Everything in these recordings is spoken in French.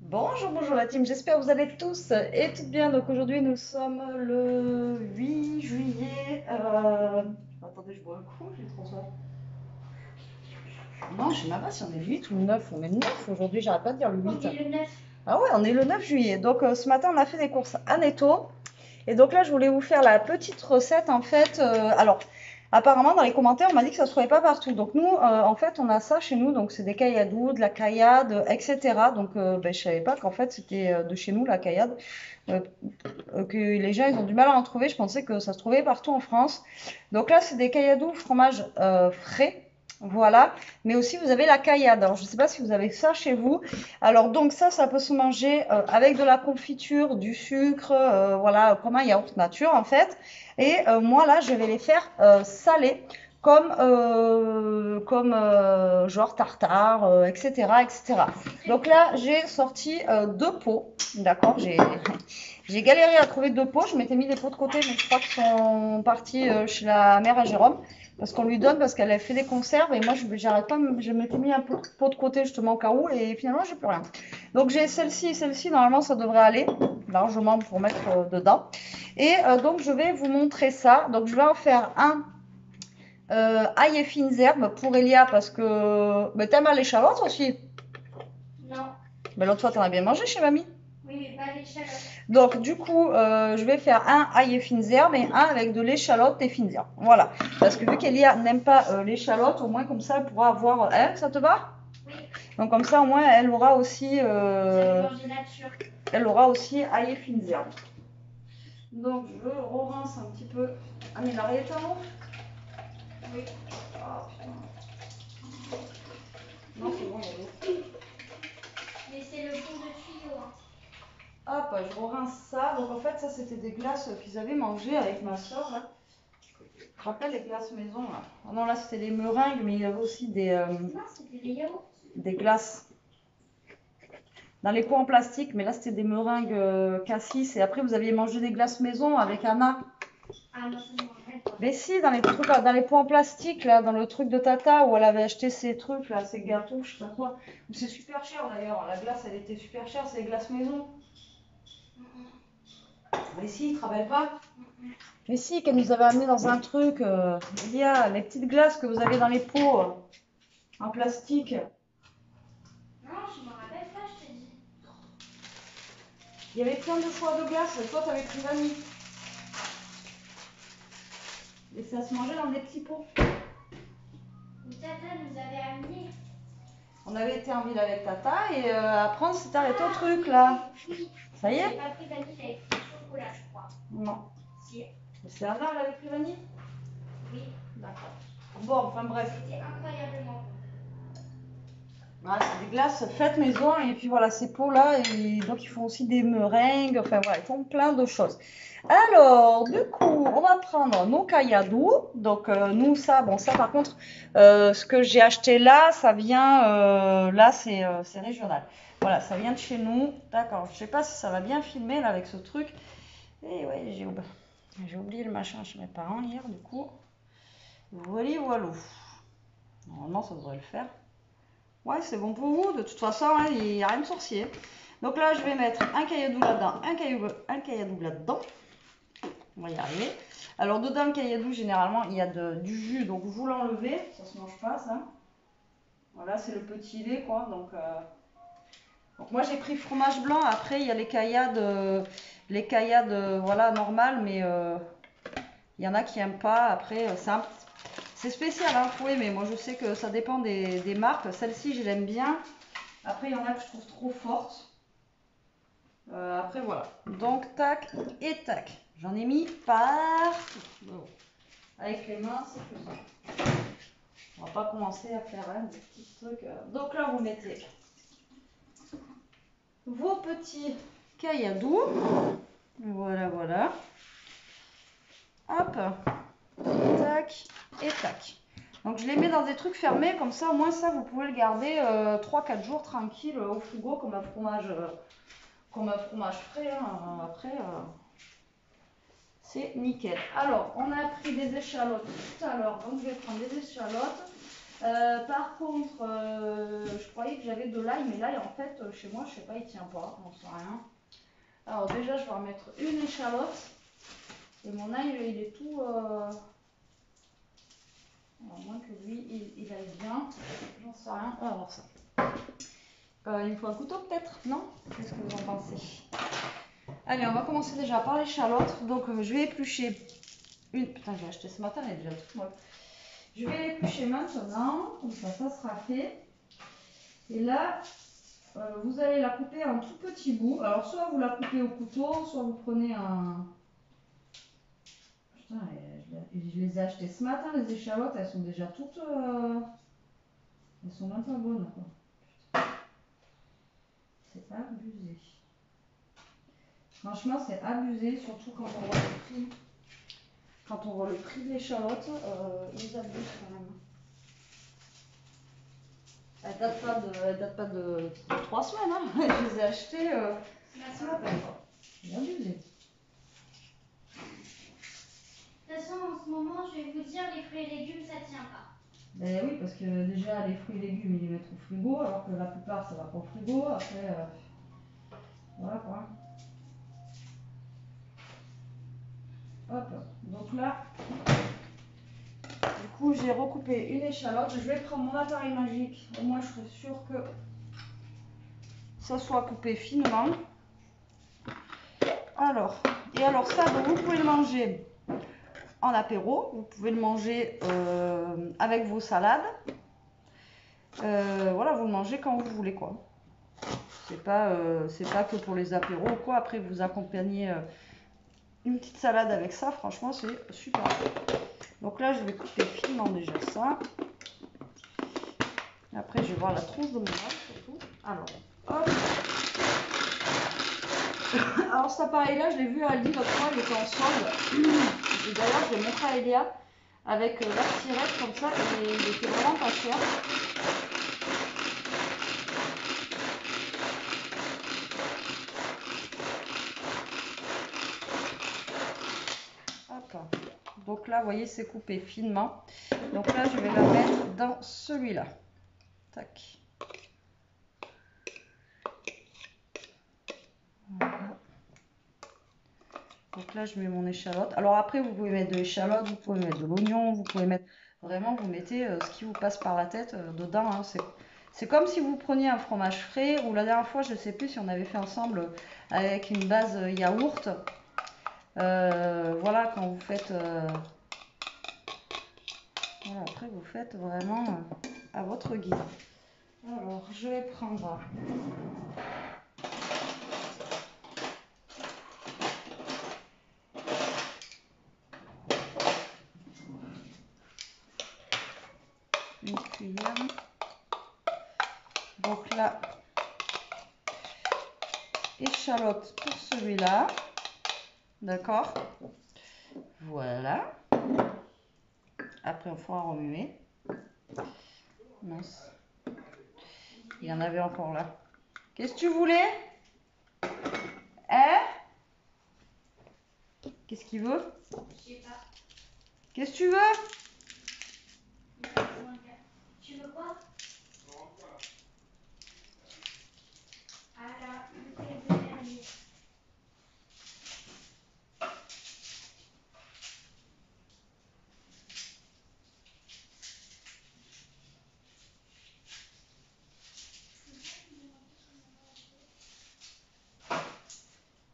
Bonjour, bonjour la team, j'espère que vous allez tous et toutes bien. Donc aujourd'hui nous sommes le 8 juillet. Attendez, je bois un coup, j'ai trop soif. Non, je sais même pas si on est le 8 ou le 9. On est le 9 aujourd'hui, j'arrête pas de dire le 8. On est le 9. Ah ouais, on est le 9 juillet. Donc ce matin on a fait des courses à Netto. Et donc là je voulais vous faire la petite recette en fait. Alors apparemment dans les commentaires on m'a dit que ça se trouvait pas partout. Donc nous en fait on a ça chez nous. Donc c'est des cailladous, de la caillade, etc. Donc ben, je savais pas qu'en fait c'était de chez nous la caillade. Euh, que les gens ils ont du mal à en trouver. Je pensais que ça se trouvait partout en France. Donc là, c'est des cailladous fromage frais. Voilà, mais aussi vous avez la caillade. Alors je ne sais pas si vous avez ça chez vous. Alors donc ça peut se manger avec de la confiture, du sucre, voilà, comme un yaourt nature en fait. Et moi là, je vais les faire salés, comme genre tartare, etc., etc. Donc là, j'ai sorti deux pots, d'accord. J'ai galéré à trouver deux pots. Je m'étais mis des pots de côté, mais je crois qu'ils sont partis chez la mère à Jérôme. Parce qu'on lui donne, parce qu'elle a fait des conserves. Et moi, j'arrête pas, je m'étais mis un pot de côté justement au cas où. Et finalement, j'ai plus rien. Donc j'ai celle-ci et celle-ci. Normalement, ça devrait aller largement pour mettre dedans. Et donc, je vais vous montrer ça. Donc, je vais en faire un ail et fines herbes pour Elia. Parce que mais t'aimes l'échalote aussi. Non. Mais l'autre fois, t'en as bien mangé chez mamie. Oui, mais pas l'échalote. Donc, du coup, je vais faire un ail et fines herbes et un avec de l'échalote et fines herbes. Voilà. Parce que vu qu'Elia n'aime pas l'échalote, au moins comme ça, elle pourra avoir. Hein, ça te va? Oui. Donc, comme ça, au moins, elle aura aussi. Manger nature. Elle aura aussi ail et fines herbes. Donc, je rince un petit peu. Ah, mais là, il est à l'eau? Oui. Oh, putain. Non, c'est bon, il y a l'eau. Mais c'est le fond de tuyau. Hein. Hop, je rince ça. Donc, en fait, ça, c'était des glaces qu'ils avaient mangées avec ma soeur, là. Je te rappelle les glaces maison là. Oh non, là c'était des meringues, mais il y avait aussi Non, c'était des yaourts. des glaces dans les pots en plastique. Mais là c'était des meringues cassis. Et après vous aviez mangé des glaces maison avec Anna. Ah non, ça ne me rappelle pas. Mais si, dans les trucs, dans les pots en plastique, là, dans le truc de Tata où elle avait acheté ces trucs là, ces gâteaux, je sais pas quoi. C'est super cher d'ailleurs. La glace elle était super chère, c'est les glaces maison. Mais si, ils travaillent pas. Mais si, qu'elle nous avait amené dans un truc. Il y a les petites glaces que vous avez dans les pots en plastique. Non, je me rappelle pas, je te dis. Il y avait plein de choix de glace. Toi, tu avais pris vanille. Et ça se mangeait dans des petits pots. Mais Tata nous avait amené. On avait été en ville avec Tata et après on s'est arrêté au truc là. Oui. Ça y J'ai est? pas pris vanille, j'avais pris chocolat, je crois. Non. Si. Mais c'est Anna, elle avait pris vanille? Oui. D'accord. Bon, enfin bref. C'était incroyablement bon. Voilà, c'est des glaces faites maison et puis voilà, ces pots là. Et donc ils font aussi des meringues. Enfin voilà, ils font plein de choses. Alors, du coup, on va prendre nos cailladous. Donc, nous, ça, bon, ça par contre, ce que j'ai acheté là, ça vient, là, c'est régional. Voilà, ça vient de chez nous. D'accord, je sais pas si ça va bien filmer là avec ce truc. Et ouais, j'ai oublié le machin chez mes parents hier, du coup. Voilà, voilà. Normalement, ça devrait le faire. Ouais, c'est bon pour vous. De toute façon, hein, il n'y a rien de sorcier. Donc là, je vais mettre un cailladou là-dedans, un cailladou là-dedans. On va y arriver. Alors, dedans le cailladou, généralement, il y a du jus. Donc, vous l'enlevez. Ça se mange pas, ça. Voilà, c'est le petit lait, quoi. Donc moi, j'ai pris fromage blanc. Après, il y a les caillades, voilà, normales. Mais il y en a qui n'aiment pas. Après, c'est spécial, hein, oui, mais moi, je sais que ça dépend des marques. Celle-ci, je l'aime bien. Après, il y en a que je trouve trop fortes. Après, voilà. Donc, tac et tac. J'en ai mis partout. Bon. Avec les mains, c'est plus simple. On va pas commencer à faire des petits trucs. Donc là, vous mettez vos petits cailladous. Voilà, voilà. Hop. Tac et tac. Donc je les mets dans des trucs fermés, comme ça au moins ça vous pouvez le garder 3-4 jours tranquille au frigo comme un fromage frais. Hein. Après, c'est nickel. Alors, on a pris des échalotes tout à l'heure, donc je vais prendre des échalotes. Par contre, je croyais que j'avais de l'ail, mais l'ail en fait, chez moi, je sais pas, il tient pas, on sait rien. Alors déjà, je vais en mettre une échalote. Et mon ail, il est tout... Alors, moins que lui, il aille bien. J'en sais rien. On va voir ça. Il me faut un couteau peut-être, non? Qu'est-ce que vous en pensez? Allez, on va commencer déjà par l'échalote. Donc, je vais éplucher une... Putain, j'ai acheté ce matin, elle est déjà toute molle. Je vais l'éplucher maintenant, comme ça sera fait. Et là, vous allez la couper en tout petits bouts. Alors, soit vous la coupez au couteau, soit vous prenez un... Putain, je les ai achetées ce matin, les échalotes, elles sont déjà toutes... Elles sont même pas bonnes, quoi. Putain. C'est abusé. Franchement, c'est abusé, surtout quand on voit le prix. Quand on voit le prix de l'échalote, ils abusent quand même. Elles datent pas de 3 semaines, hein. Je les ai achetées ce matin, quoi. C'est abusé. De toute façon, en ce moment, je vais vous dire, les fruits et légumes, ça tient pas. Ben oui, parce que déjà, les fruits et légumes, ils les mettent au frigo, alors que la plupart, ça va pas au frigo. Après, voilà quoi. Hop, donc là, du coup, j'ai recoupé une échalote. Je vais prendre mon appareil magique. Au moins, je serai sûre que ça soit coupé finement. Alors, ça, donc, vous pouvez le manger en apéro. Vous pouvez le manger avec vos salades. Voilà, vous le mangez quand vous voulez, quoi. C'est pas que pour les apéros ou quoi. Après, vous accompagnez une petite salade avec ça. Franchement, c'est super. Donc là, je vais couper finement déjà ça. Et après, je vais voir la tronche de mon œuf surtout. Alors, hop. Alors cet appareil-là, je l'ai vu à Aldi l'autre fois, il était en solde. Et d'ailleurs, je l'ai montré à Elia avec la tirette comme ça, et il était vraiment pas cher. Hop. Donc là, vous voyez, c'est coupé finement. Donc là, je vais la mettre dans celui-là. Tac. Voilà. Donc là, je mets mon échalote. Alors après, vous pouvez mettre de l'échalote, vous pouvez mettre de l'oignon, vous pouvez mettre... Vraiment, vous mettez ce qui vous passe par la tête dedans. Hein. C'est comme si vous preniez un fromage frais, ou la dernière fois, je ne sais plus si on avait fait ensemble avec une base yaourt. Voilà, quand vous faites... Voilà, après, vous faites vraiment à votre guise. Alors, je vais prendre... une cuillère. Donc là, échalote pour celui-là. D'accord. Voilà. Après, on fera remuer. Mince. Il y en avait encore là. Qu'est-ce que tu voulais? Hein? Qu'est-ce qu'il veut? Je sais pas. Qu'est-ce que tu veux? Tu veux quoi? Alors, le dernier.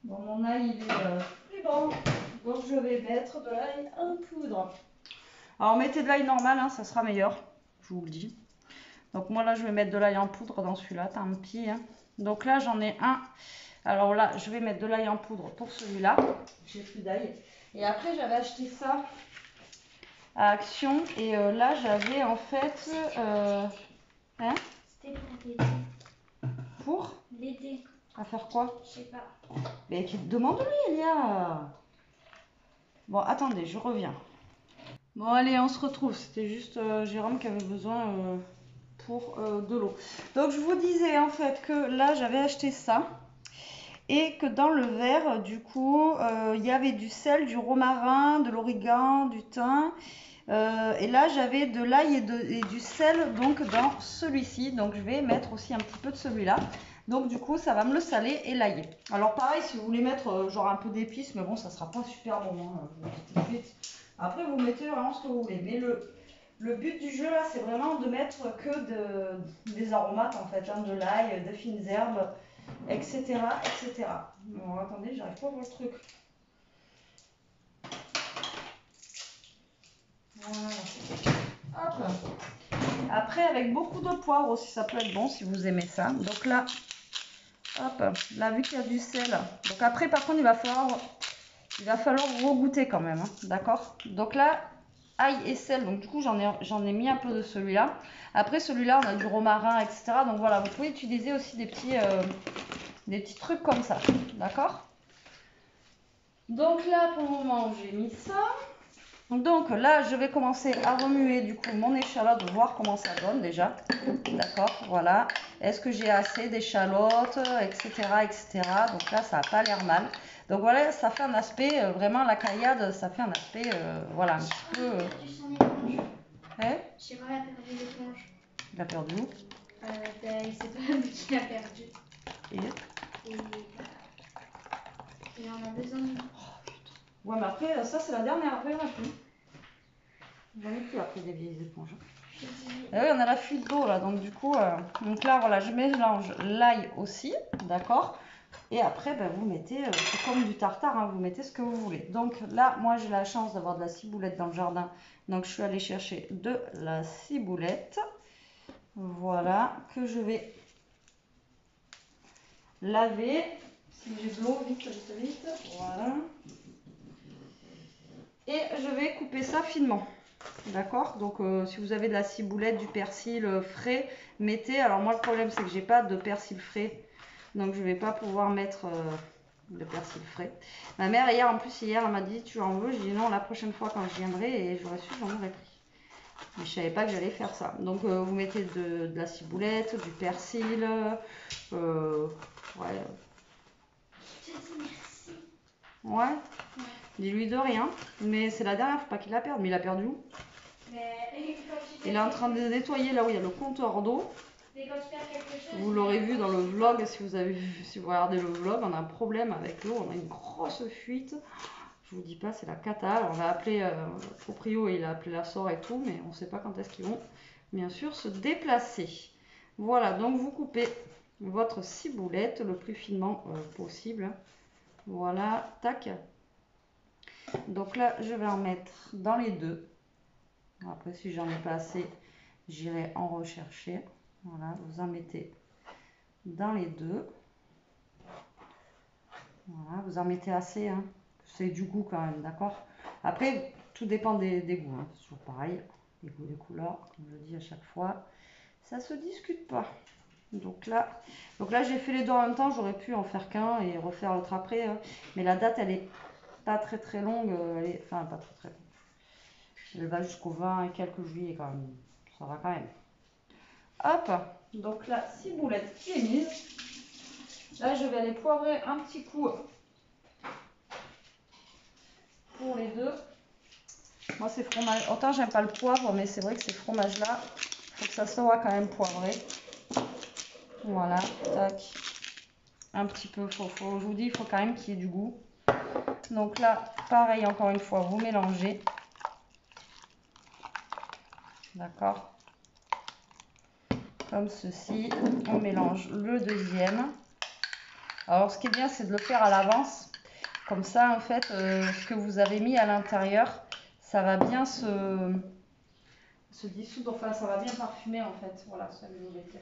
Bon, mon ail, il est plus bon. Donc, je vais mettre de l'ail en poudre. Alors, mettez de l'ail normal, hein, ça sera meilleur. Je vous le dis. Donc, moi, là, je vais mettre de l'ail en poudre dans celui-là. Tant pis. Hein. Donc, là, j'en ai un. Alors là, je vais mettre de l'ail en poudre pour celui-là. J'ai plus d'ail. Et après, j'avais acheté ça à Action. Et là, j'avais en fait... hein? C'était pour l'aider. Pour L'aider. à faire quoi? Je sais pas. Mais demande-lui, Elia. Bon, attendez, je reviens. Bon, allez, on se retrouve. C'était juste Jérôme qui avait besoin pour de l'eau. Donc, je vous disais en fait que là, j'avais acheté ça. Et que dans le verre, du coup, il y avait du sel, du romarin, de l'origan, du thym, Et là, j'avais de l'ail et du sel donc dans celui-ci. Donc, je vais mettre aussi un petit peu de celui-là. Donc, du coup, ça va me le saler et l'ailler. Alors, pareil, si vous voulez mettre genre un peu d'épices, mais bon, ça sera pas super bon. Hein, je vous le dis tout de suite. Après, vous mettez vraiment ce que vous voulez. Mais le but du jeu, là, c'est vraiment de mettre que des aromates, en fait. Hein, de l'ail, de fines herbes, etc. etc. Bon, attendez, j'arrive pas à voir le truc. Voilà. Hop. Après, avec beaucoup de poivre aussi, ça peut être bon si vous aimez ça. Donc là, hop, là, vu qu'il y a du sel. Donc après, par contre, il va falloir regoûter quand même, hein, d'accord? Donc là, ail et sel. Donc du coup, j'en ai mis un peu de celui-là. Après, celui-là, on a du romarin, etc. Donc voilà, vous pouvez utiliser aussi des petits trucs comme ça, d'accord? Donc là, pour le moment, j'ai mis ça. Donc là, je vais commencer à remuer du coup mon échalote, voir comment ça donne déjà. D'accord, voilà. Est-ce que j'ai assez d'échalotes, etc., etc. Donc là, ça n'a pas l'air mal. Donc voilà, ça fait un aspect, vraiment la caillade, ça fait un aspect, voilà, un petit peu... Chiron a perdu l'éponge. Il a perdu où? Il sait pas où il a perdu. Et il en a besoin. Ouais, mais après, ça c'est la dernière, après il n'y en a plus. J'en ai plus après des vieilles éponges. Et oui, on a la fuite d'eau là, donc du coup, donc là voilà, je mélange l'ail aussi, d'accord. Et après, ben, vous mettez, c'est comme du tartare, hein, vous mettez ce que vous voulez. Donc là, moi j'ai la chance d'avoir de la ciboulette dans le jardin, donc je suis allée chercher de la ciboulette, voilà, que je vais laver. Si j'ai de l'eau, vite, voilà. Et je vais couper ça finement. D'accord, donc si vous avez de la ciboulette, du persil frais, mettez. Alors moi le problème c'est que j'ai pas de persil frais, donc je vais pas pouvoir mettre de persil frais. Ma mère hier elle m'a dit tu en veux, j'ai dit non, la prochaine fois quand je viendrai, et j'aurais su, j'en aurais pris. Mais je savais pas que j'allais faire ça. Donc vous mettez de la ciboulette, du persil, ouais. Ouais. Dis-lui de rien, mais c'est la dernière fois qu'il la perde, mais il a perdu où? Il est en train de nettoyer là où il y a le comptoir d'eau. Vous l'aurez vu dans le vlog, si vous regardez le vlog, on a un problème avec l'eau, on a une grosse fuite. Je vous dis pas, c'est la cata. Alors, on va appeler le proprio et il a appelé la SOR et tout, mais on ne sait pas quand est-ce qu'ils vont bien sûr se déplacer. Voilà, donc vous coupez votre ciboulette le plus finement possible. Voilà, tac. Donc là, je vais en mettre dans les deux. Après, si j'en ai pas assez, j'irai en rechercher. Voilà, vous en mettez dans les deux. Voilà, vous en mettez assez, hein. C'est du goût quand même, d'accord? Après, tout dépend des goûts, hein. C'est toujours pareil. Les goûts, les couleurs, comme je dis à chaque fois, ça se discute pas. Donc là j'ai fait les deux en même temps. J'aurais pu en faire qu'un et refaire l'autre après, hein. Mais la date, elle est pas très très longue. Enfin, pas très très longue. Elle va jusqu'au 20 et quelques juillet quand même. Ça va quand même. Hop, donc la ciboulette qui est mise. Là, je vais aller poivrer un petit coup pour les deux. Moi, c'est fromage. Autant j'aime pas le poivre, mais c'est vrai que ces fromages-là, il faut que ça soit quand même poivré. Voilà, tac. Un petit peu, je vous dis, il faut quand même qu'il y ait du goût. Donc là, pareil, encore une fois, vous mélangez. D'accord. Comme ceci, on mélange le deuxième. Alors, ce qui est bien, c'est de le faire à l'avance. Comme ça, en fait, ce que vous avez mis à l'intérieur, ça va bien se dissoudre. Enfin, ça va bien parfumer, en fait. Voilà, ça que je voulais dire.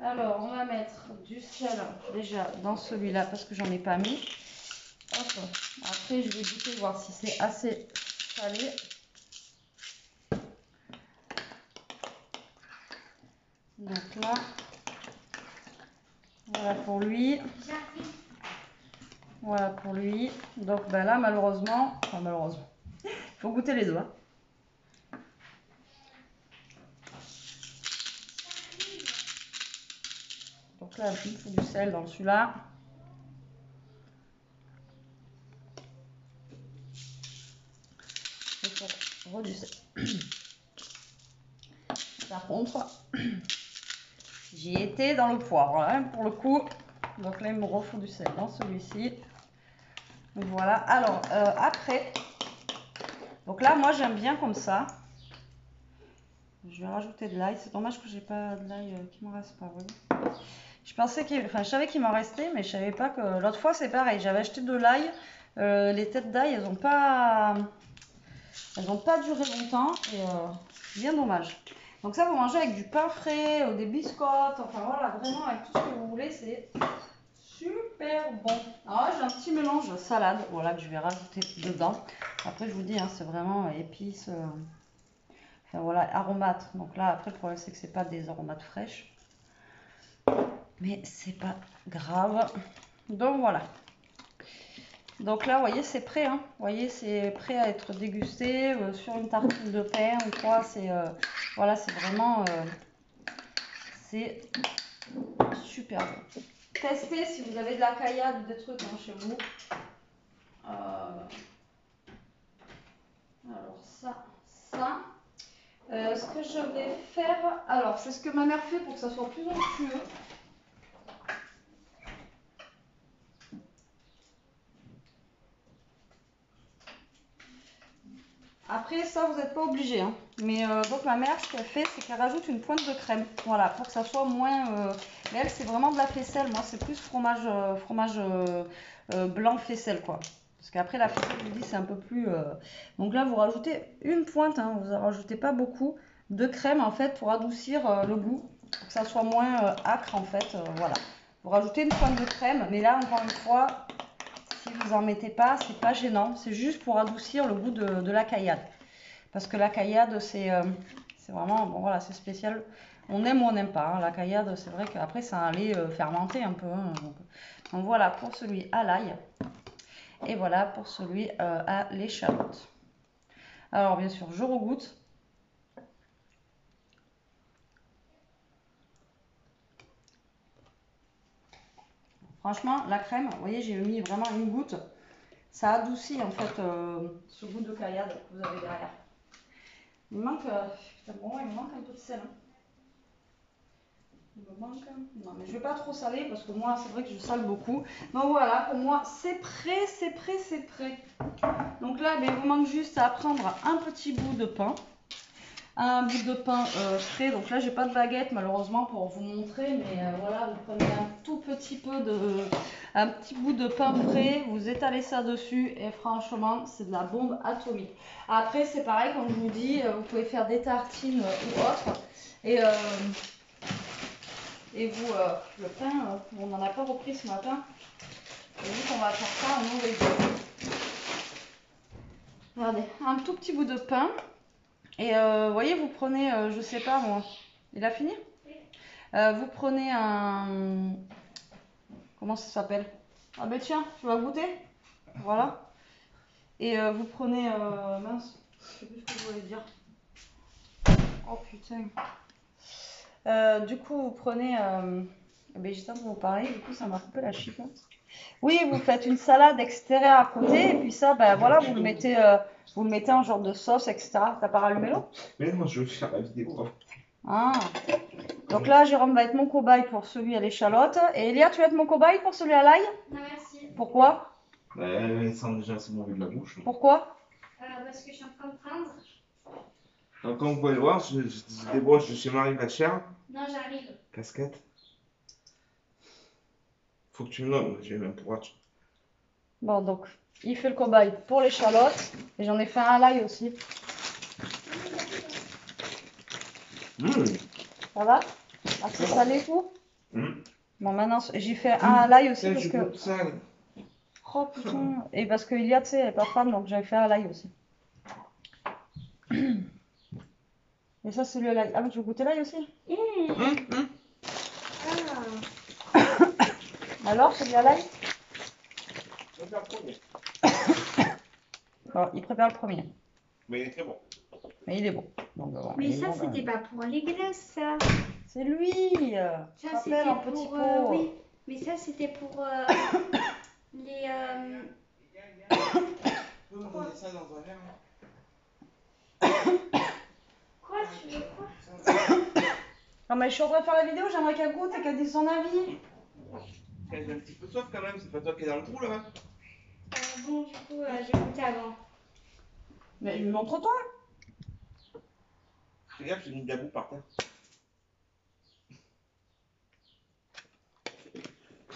Alors, on va mettre du sel déjà dans celui-là parce que j'en ai pas mis. Hop. Après, je vais goûter, voir si c'est assez salé. Donc là, voilà pour lui. Voilà pour lui. Donc ben là, malheureusement, il faut goûter les deux. Hein. Donc là, il faut du sel dans celui-là. Il faut du sel. Par contre, j'y étais dans le poivre, hein, pour le coup. Donc là, il me refout du sel dans celui-ci. Voilà. Alors, après, donc là, moi, j'aime bien comme ça. Je vais rajouter de l'ail. C'est dommage que j'ai pas de l'ail qui m'en reste pas. Vous voyez, je savais qu'il m'en restait, mais je savais pas que. L'autre fois, c'est pareil. J'avais acheté de l'ail. Les têtes d'ail, elles ont pas duré longtemps et bien dommage. Donc ça, vous mangez avec du pain frais, des biscottes, enfin voilà, vraiment avec tout ce que vous voulez, c'est super bon. Alors là, j'ai un petit mélange salade, voilà, que je vais rajouter dedans. Après, je vous dis, hein, c'est vraiment épices, enfin voilà, aromates. Donc là, après, le problème, c'est que c'est pas des aromates fraîches. Mais c'est pas grave. Donc voilà. Donc là, vous voyez, c'est prêt, hein. Vous voyez, c'est prêt à être dégusté sur une tartine de pain ou quoi. C'est voilà, c'est vraiment c'est super bon. Testez si vous avez de la caillade ou des trucs hein, chez vous. Alors ça. Ce que je vais faire, alors c'est ce que ma mère fait pour que ça soit plus onctueux. Après ça vous n'êtes pas obligé, hein. Mais donc ma mère ce qu'elle fait c'est qu'elle rajoute une pointe de crème, voilà, pour que ça soit moins. Mais elle c'est vraiment de la faisselle, moi c'est plus fromage blanc faisselle quoi. Parce qu'après la faisselle je vous dis c'est un peu plus. Donc là vous rajoutez une pointe, hein, vous en rajoutez pas beaucoup de crème en fait pour adoucir le goût, pour que ça soit moins âcre en fait, voilà. Vous rajoutez une pointe de crème, mais là encore une fois. Si vous en mettez pas, c'est pas gênant, c'est juste pour adoucir le goût de la caillade. Parce que la caillade, c'est vraiment, bon voilà, c'est spécial. On aime ou on n'aime pas, hein. La caillade, c'est vrai qu'après, ça allait fermenter un peu. Hein. Donc voilà pour celui à l'ail. Et voilà pour celui à l'échalote. Alors bien sûr, je regoute. Franchement, la crème, vous voyez, j'ai mis vraiment une goutte. Ça adoucit en fait ce goût de caillade que vous avez derrière. Il me manque, putain, bon, il me manque un peu de sel. Hein. Il me manque. Non, mais je vais pas trop saler parce que moi, c'est vrai que je sale beaucoup. Donc voilà, pour moi, c'est prêt, c'est prêt, c'est prêt. Donc là, il vous manque juste à prendre un petit bout de pain. Un bout de pain frais. Donc là, j'ai pas de baguette malheureusement pour vous montrer, mais voilà, vous prenez un tout petit peu un petit bout de pain frais, vous étalez ça dessus et franchement, c'est de la bombe atomique. Après, c'est pareil, comme je vous dis, vous pouvez faire des tartines ou autre. Et vous, le pain, on n'en a pas repris ce matin. Et vu qu'on va faire ça, on ouvre. Regardez, un tout petit bout de pain. Et vous voyez, vous prenez, je sais pas moi, il a fini? Vous prenez un... Comment ça s'appelle? Ah ben tiens, tu vas goûter? Voilà. Et vous prenez... mince, je sais plus ce que je voulais dire. Oh putain. Du coup, vous prenez... ben j'étais en train de vous parler, du coup ça m'a coupé la chic. Oui, vous faites une salade extérieure à côté, et puis ça, ben voilà, vous le mettez en genre de sauce, etc. T'as pas rallumé l'eau? Mais non, je veux faire la vidéo. Ah. Donc là, Jérôme va être mon cobaye pour celui à l'échalote. Et Elia, tu vas être mon cobaye pour celui à l'ail? Non, merci. Pourquoi? Elle sent déjà assez mauvais de la bouche. Pourquoi? Parce que je suis en train de prendre. Donc, comme vous pouvez le voir, je débranche de chez Marie Vachère. Non, j'arrive. Casquette. Faut que tu me nommes, j'ai même pour. Bon, donc, il fait le cobaye pour l'échalote. Et j'en ai fait un à l'ail aussi. Ça va? Assez salé et tout? Bon, maintenant, j'ai fait un à l'ail aussi parce que... Oh putain. Et parce que Elia, tu sais, elle est pas fan, donc j'avais fait un à l'ail aussi. Et ça, c'est le l'ail. Ah, mais tu veux goûter l'ail aussi? Alors, celui à l'ail? Bon, il prépare le premier. Mais il est très bon. Mais il est bon. Donc, bon, Mais ça, c'était pas pour les glaces, ça. C'est lui. Ça, c'était pour... oui, mais ça, c'était pour les... On peut mettre ça dans un verre. tu veux quoi? Non, mais je suis en train de faire la vidéo, j'aimerais qu'elle goûte et qu'elle dise son avis. J'ai un petit peu soif quand même, c'est pas toi qui es dans le trou là. Bon, du coup, j'ai goûté avant. Mais montre-toi. Fais gaffe, j'ai mis de la boue par terre.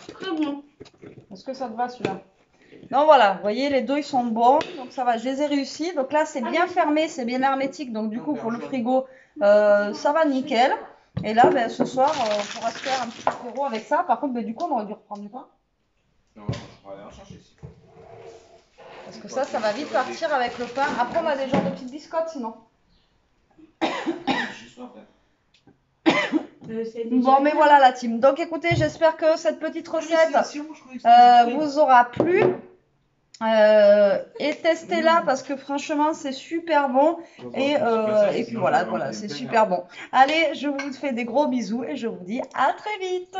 Très bon. Est-ce que ça te va celui-là? Non, voilà, vous voyez, les deux ils sont bons, donc ça va, je les ai réussis. Donc là, c'est bien fermé, c'est bien hermétique, donc du coup, pour le frigo, ça va nickel. Et là, ben, ce soir, on pourra se faire un petit apéro avec ça. Par contre, ben, du coup, on aurait dû reprendre du pain. Non, on va aller en chercher ici. Parce que ça va vite partir avec le pain. Après, on a des genres de petites biscottes sinon. J'ai soif là. Bon, mais voilà la team. Donc écoutez, j'espère que cette petite recette vous aura plu. Et testez-la parce que franchement, c'est super bon. Et puis voilà, c'est super bon. Allez, je vous fais des gros bisous et je vous dis à très vite.